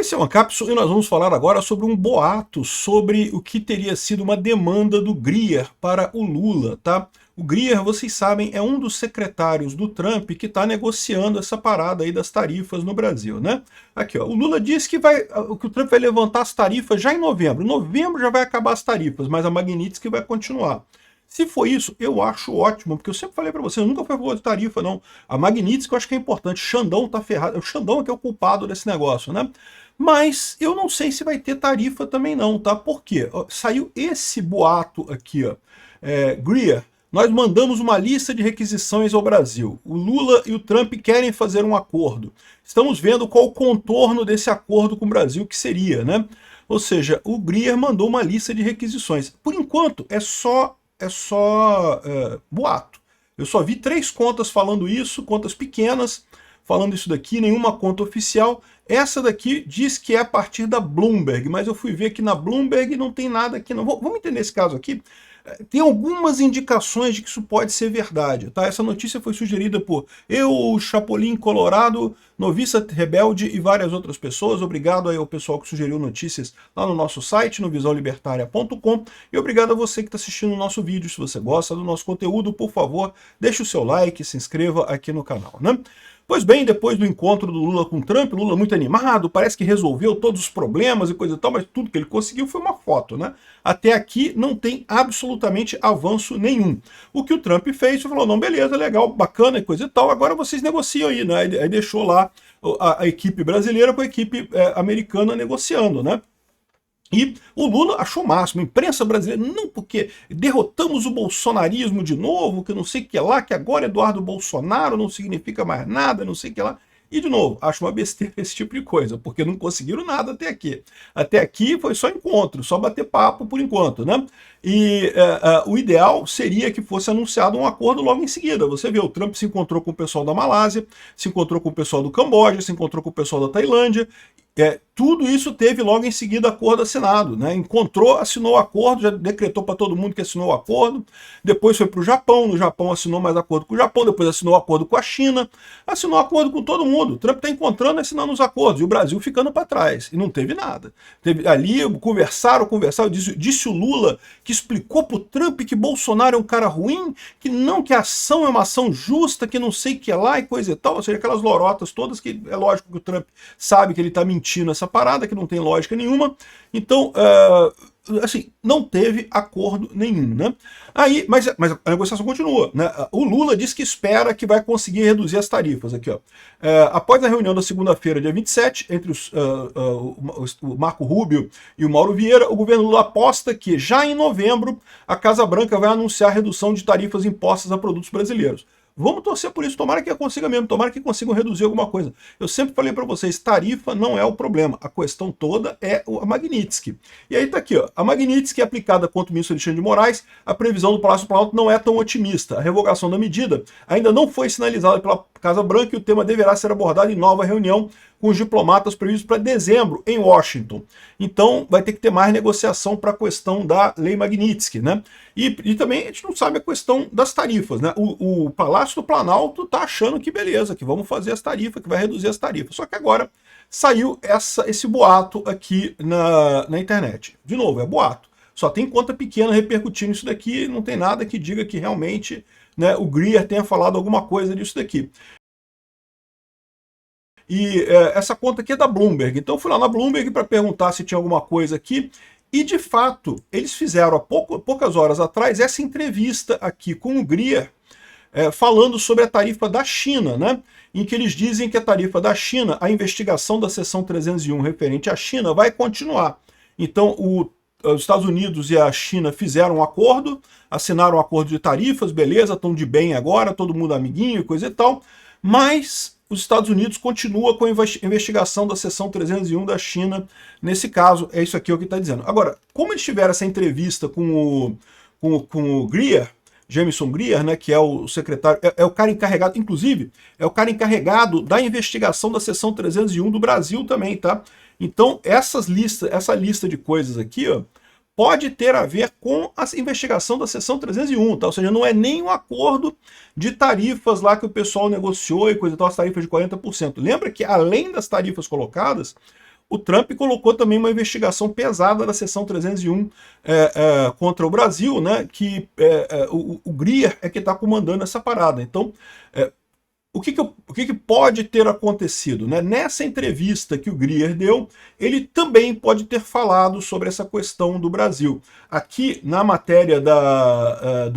Esse é uma cápsula e nós vamos falar agora sobre um boato sobre o que teria sido uma demanda do Grier para o Lula, tá? O Grier, vocês sabem, é um dos secretários do Trump que está negociando essa parada aí das tarifas no Brasil, né? Aqui, ó, o Lula disse que o Trump vai levantar as tarifas já em novembro. Em novembro já vai acabar as tarifas, mas a Magnitsky vai continuar. Se for isso, eu acho ótimo, porque eu sempre falei para você, eu nunca fui a favor de tarifa, não. A Magnitsky eu acho que é importante, Xandão tá ferrado, o Xandão é que é o culpado desse negócio, né? Mas eu não sei se vai ter tarifa também não, tá? Por quê? Saiu esse boato aqui, ó. Grier, nós mandamos uma lista de requisições ao Brasil. O Lula e o Trump querem fazer um acordo. Estamos vendo qual o contorno desse acordo com o Brasil que seria, né? Ou seja, o Grier mandou uma lista de requisições. Por enquanto, é só boato. Eu só vi 3 contas falando isso, contas pequenas, falando isso daqui, nenhuma conta oficial. Essa daqui diz que é a partir da Bloomberg, mas eu fui ver que na Bloomberg não tem nada aqui. Não. Vamos entender esse caso aqui. Tem algumas indicações de que isso pode ser verdade, tá? Essa notícia foi sugerida por eu, Chapolin Colorado, Noviça Rebelde e várias outras pessoas. Obrigado aí ao pessoal que sugeriu notícias lá no nosso site, no visãolibertaria.com, e obrigado a você que está assistindo o nosso vídeo. Se você gosta do nosso conteúdo, por favor, deixe o seu like, se inscreva aqui no canal, né? Pois bem, depois do encontro do Lula com Trump, Lula muito animado, parece que resolveu todos os problemas e coisa e tal, mas tudo que ele conseguiu foi uma foto, né? Até aqui não tem absolutamente avanço nenhum. O que o Trump fez, falou, não, beleza, legal, bacana e coisa e tal, agora vocês negociam aí, né? Aí deixou lá a equipe brasileira com a equipe americana negociando, né? E o Lula achou o máximo, a imprensa brasileira, não porque derrotamos o bolsonarismo de novo, que não sei o que lá, que agora Eduardo Bolsonaro não significa mais nada, não sei o que lá. E, de novo, acho uma besteira esse tipo de coisa, porque não conseguiram nada até aqui. Até aqui foi só encontro, só bater papo por enquanto, né? E o ideal seria que fosse anunciado um acordo logo em seguida. Você vê, o Trump se encontrou com o pessoal da Malásia, se encontrou com o pessoal do Camboja, se encontrou com o pessoal da Tailândia. Tudo isso teve logo em seguida acordo assinado, né? Encontrou, assinou o acordo, já decretou para todo mundo que assinou o acordo, depois foi para o Japão, no Japão assinou mais acordo com o Japão, depois assinou acordo com a China, assinou acordo com todo mundo. O Trump está encontrando e assinando os acordos, e o Brasil ficando para trás, e não teve nada. Ali conversaram, disse o Lula, que explicou para o Trump que Bolsonaro é um cara ruim, que não, que a ação é uma ação justa, que não sei o que é lá e coisa e tal, ou seja, aquelas lorotas todas que é lógico que o Trump sabe que ele está mentindo nessa parada, que não tem lógica nenhuma. Então, assim, não teve acordo nenhum, né? Mas a negociação continua, né? O Lula diz que espera que vai conseguir reduzir as tarifas aqui, ó. Após a reunião da segunda-feira, dia 27, entre o Marco Rubio e o Mauro Vieira, o governo Lula aposta que já em novembro a Casa Branca vai anunciar a redução de tarifas impostas a produtos brasileiros. Vamos torcer por isso, tomara que consiga mesmo, tomara que consigam reduzir alguma coisa. Eu sempre falei para vocês, tarifa não é o problema, a questão toda é a Magnitsky. E aí tá aqui, ó, a Magnitsky aplicada contra o ministro Alexandre de Moraes, a previsão do Palácio do Planalto não é tão otimista. A revogação da medida ainda não foi sinalizada pela Casa Branca e o tema deverá ser abordado em nova reunião com os diplomatas previstos para dezembro em Washington. Então vai ter que ter mais negociação para a questão da Lei Magnitsky, né? E também a gente não sabe a questão das tarifas, né? O Palácio do Planalto está achando que beleza, que vamos fazer as tarifas, que vai reduzir as tarifas. Só que agora saiu esse boato aqui na internet. De novo, é boato. Só tem conta pequena repercutindo isso daqui, não tem nada que diga que realmente, né, o Grier tenha falado alguma coisa disso daqui. E essa conta aqui é da Bloomberg. Então eu fui lá na Bloomberg para perguntar se tinha alguma coisa aqui. E de fato, eles fizeram há poucas horas atrás essa entrevista aqui com o Grier, falando sobre a tarifa da China, né? Em que eles dizem que a tarifa da China, a investigação da seção 301 referente à China vai continuar. Então os Estados Unidos e a China fizeram um acordo, assinaram um acordo de tarifas, beleza, estão de bem agora, todo mundo amiguinho e coisa e tal, mas os Estados Unidos continua com a investigação da seção 301 da China. Nesse caso, é isso aqui o que está dizendo. Agora, como eles tiveram essa entrevista com o Grier, Jamieson Grier, né, que é o secretário, é o cara encarregado, inclusive, é o cara encarregado da investigação da seção 301 do Brasil também, tá? Então, essa lista de coisas aqui, ó, pode ter a ver com a investigação da seção 301, tá? Ou seja, não é nem um acordo de tarifas lá que o pessoal negociou e coisa e tal, as tarifas de 40%. Lembra que além das tarifas colocadas, o Trump colocou também uma investigação pesada da seção 301 contra o Brasil, né, que o Greer é que está comandando essa parada. Então, o que pode ter acontecido? Né? Nessa entrevista que o Greer deu, ele também pode ter falado sobre essa questão do Brasil. Aqui na matéria da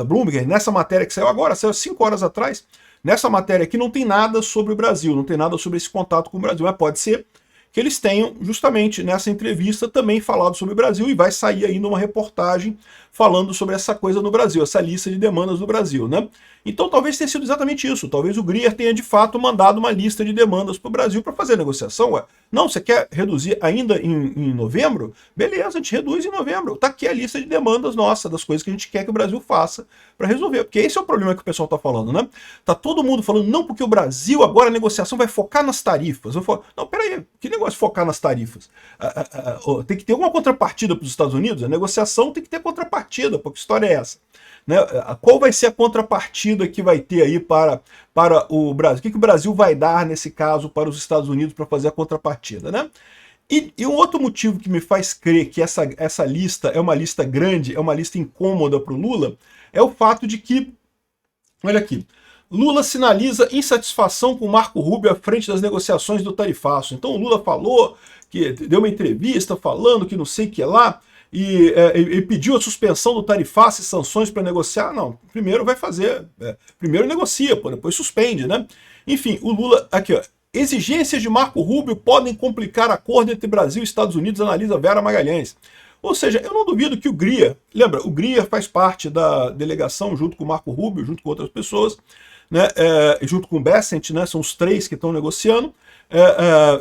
Bloomberg, nessa matéria que saiu agora, saiu 5 horas atrás, nessa matéria aqui não tem nada sobre o Brasil, não tem nada sobre esse contato com o Brasil, mas pode ser que eles tenham, justamente nessa entrevista, também falado sobre o Brasil, e vai sair ainda uma reportagem falando sobre essa coisa no Brasil, essa lista de demandas do Brasil, né? Então talvez tenha sido exatamente isso, talvez o Greer tenha de fato mandado uma lista de demandas para o Brasil para fazer a negociação. Ué, não, você quer reduzir ainda em novembro? Beleza, a gente reduz em novembro. Tá aqui a lista de demandas nossa, das coisas que a gente quer que o Brasil faça para resolver. Porque esse é o problema que o pessoal está falando, né? Tá todo mundo falando, não, porque o Brasil agora a negociação vai focar nas tarifas. Eu falo, não, peraí, que negócio de focar nas tarifas? Tem que ter alguma contrapartida para os Estados Unidos? A negociação tem que ter contrapartida, porque que história é essa? Né? Qual vai ser a contrapartida que vai ter aí para o Brasil? O que o Brasil vai dar, nesse caso, para os Estados Unidos para fazer a contrapartida? Né? E um outro motivo que me faz crer que essa lista é uma lista grande, é uma lista incômoda para o Lula, é o fato de que, olha aqui, Lula sinaliza insatisfação com Marco Rubio à frente das negociações do tarifaço. Então o Lula falou, que deu uma entrevista falando que não sei o que lá, e pediu a suspensão do tarifaço e sanções para negociar. Não, primeiro vai fazer, primeiro negocia, depois suspende, né? Enfim, o Lula, aqui ó, exigências de Marco Rubio podem complicar acordo entre Brasil e Estados Unidos, analisa Vera Magalhães. Ou seja, eu não duvido que o Greer, lembra, o Greer faz parte da delegação junto com o Marco Rubio, junto com outras pessoas, né, junto com o Bessent, né, são os três que estão negociando.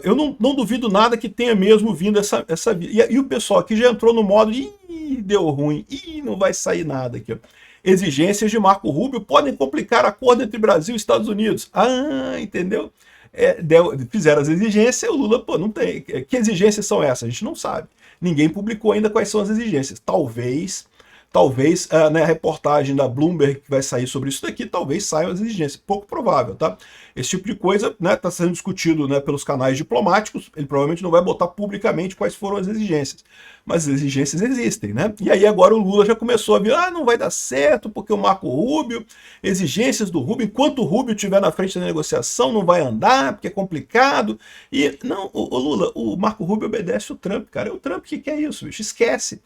Eu não duvido nada que tenha mesmo vindo essa e o pessoal aqui já entrou no modo de deu ruim, não vai sair nada aqui. Ó. Exigências de Marco Rubio podem complicar acordo entre Brasil e Estados Unidos. Ah, entendeu? Fizeram as exigências, o Lula, pô, não tem. Que exigências são essas? A gente não sabe. Ninguém publicou ainda quais são as exigências. Talvez na reportagem da Bloomberg que vai sair sobre isso daqui, talvez saiam as exigências. Pouco provável, tá? Esse tipo de coisa está sendo discutido, né, pelos canais diplomáticos. Ele provavelmente não vai botar publicamente quais foram as exigências. Mas as exigências existem, né? E aí agora o Lula já começou a vir, não vai dar certo porque o Marco Rubio, exigências do Rubio, enquanto o Rubio estiver na frente da negociação não vai andar, porque é complicado. E não, o Lula, o Marco Rubio obedece o Trump, cara. É o Trump que quer isso, bicho, esquece.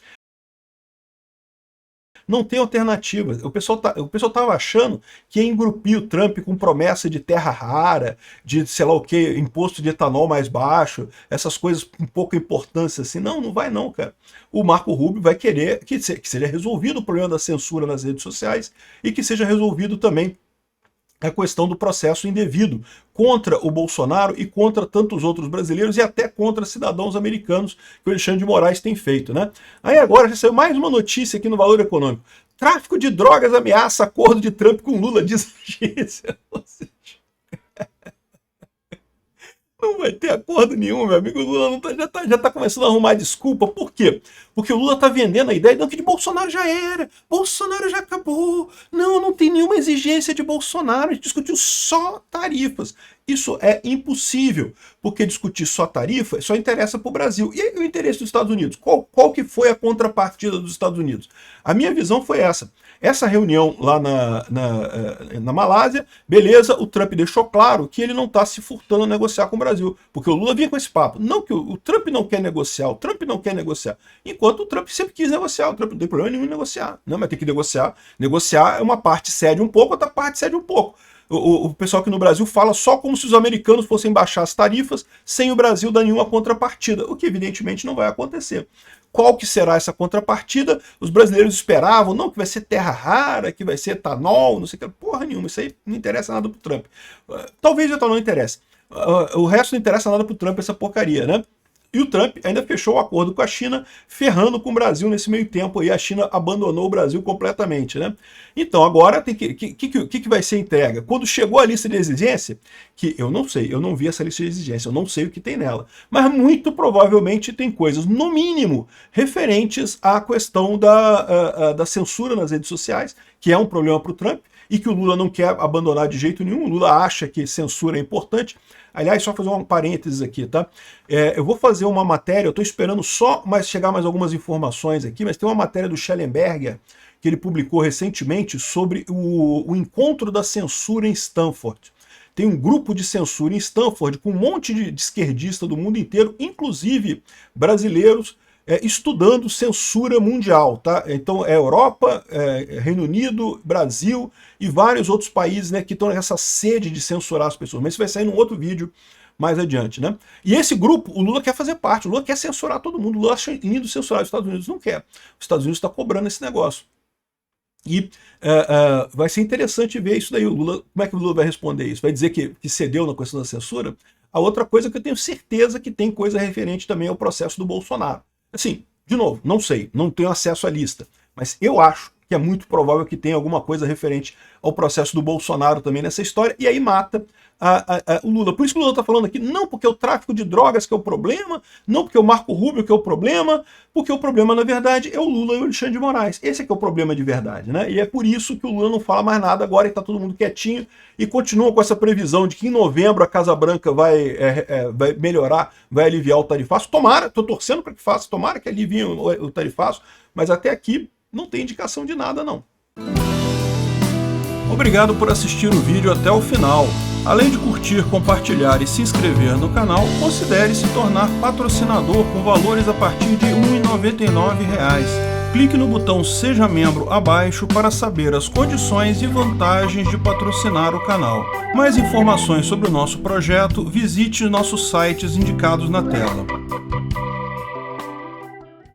Não tem alternativa. O pessoal estava achando que ia engrupir o Trump com promessa de terra rara, de sei lá o que, imposto de etanol mais baixo, essas coisas com pouca importância assim. Não vai não, cara. O Marco Rubio vai querer que seja resolvido o problema da censura nas redes sociais e que seja resolvido também a questão do processo indevido contra o Bolsonaro e contra tantos outros brasileiros e até contra cidadãos americanos que o Alexandre de Moraes tem feito, né? Aí agora já saiu mais uma notícia aqui no Valor Econômico. Tráfico de drogas ameaça acordo de Trump com Lula, diz a agência. Não vai ter acordo nenhum, meu amigo. O Lula já tá começando a arrumar desculpa. Por quê? Porque o Lula tá vendendo a ideia que de Bolsonaro já era, Bolsonaro já acabou. Não tem nenhuma exigência de Bolsonaro. A gente discutiu só tarifas. Isso é impossível, porque discutir só tarifa só interessa para o Brasil. E aí, o interesse dos Estados Unidos? Qual que foi a contrapartida dos Estados Unidos? A minha visão foi essa. Essa reunião lá na Malásia, beleza, o Trump deixou claro que ele não está se furtando a negociar com o Brasil, porque o Lula vinha com esse papo. Não que o Trump não quer negociar, o Trump não quer negociar. Enquanto o Trump sempre quis negociar, o Trump não tem problema nenhum em negociar. Não, mas tem que negociar. Negociar é uma parte cede um pouco, outra parte cede um pouco. O pessoal aqui no Brasil fala só como se os americanos fossem baixar as tarifas sem o Brasil dar nenhuma contrapartida, o que evidentemente não vai acontecer. Qual que será essa contrapartida? Os brasileiros esperavam, não, que vai ser terra rara, que vai ser etanol, não sei o que, porra nenhuma, isso aí não interessa nada pro Trump. Talvez o etanol não interesse. O resto não interessa nada pro Trump, essa porcaria, né? E o Trump ainda fechou o acordo com a China, ferrando com o Brasil nesse meio tempo aí. A China abandonou o Brasil completamente, né? Então agora tem que vai ser entrega? Quando chegou a lista de exigência, que eu não sei, eu não vi essa lista de exigência, eu não sei o que tem nela, mas muito provavelmente tem coisas, no mínimo, referentes à questão da censura nas redes sociais, que é um problema para o Trump, e que o Lula não quer abandonar de jeito nenhum. O Lula acha que censura é importante. Aliás, só fazer um parênteses aqui, tá? Eu vou fazer uma matéria, eu estou esperando só chegar mais algumas informações aqui, mas tem uma matéria do Schellenberger, que ele publicou recentemente, sobre o encontro da censura em Stanford. Tem um grupo de censura em Stanford com um monte de esquerdista do mundo inteiro, inclusive brasileiros, estudando censura mundial, tá? Então é Europa, Reino Unido, Brasil e vários outros países, né, que estão nessa sede de censurar as pessoas. Mas isso vai sair num outro vídeo mais adiante, né? E esse grupo, o Lula quer fazer parte, o Lula quer censurar todo mundo, o Lula acha lindo censurar, os Estados Unidos não quer. Os Estados Unidos está cobrando esse negócio. E vai ser interessante ver isso daí. O Lula, como é que o Lula vai responder isso? Vai dizer que cedeu na questão da censura? A outra coisa que eu tenho certeza que tem coisa referente também ao processo do Bolsonaro. Assim, de novo, não sei, não tenho acesso à lista, mas eu acho que é muito provável que tenha alguma coisa referente ao processo do Bolsonaro também nessa história, e aí mata o Lula. Por isso que o Lula está falando aqui, não porque é o tráfico de drogas que é o problema, não porque é o Marco Rubio que é o problema, porque o problema, na verdade, é o Lula e o Alexandre de Moraes. Esse é que é o problema de verdade, né? E é por isso que o Lula não fala mais nada agora e está todo mundo quietinho e continua com essa previsão de que em novembro a Casa Branca vai melhorar, vai aliviar o tarifaço. Tomara, estou torcendo para que faça, tomara que alivie o tarifaço, mas até aqui não tem indicação de nada, não. Obrigado por assistir o vídeo até o final. Além de curtir, compartilhar e se inscrever no canal, considere se tornar patrocinador com valores a partir de R$ 1,99. Clique no botão Seja Membro abaixo para saber as condições e vantagens de patrocinar o canal. Mais informações sobre o nosso projeto, visite nossos sites indicados na tela.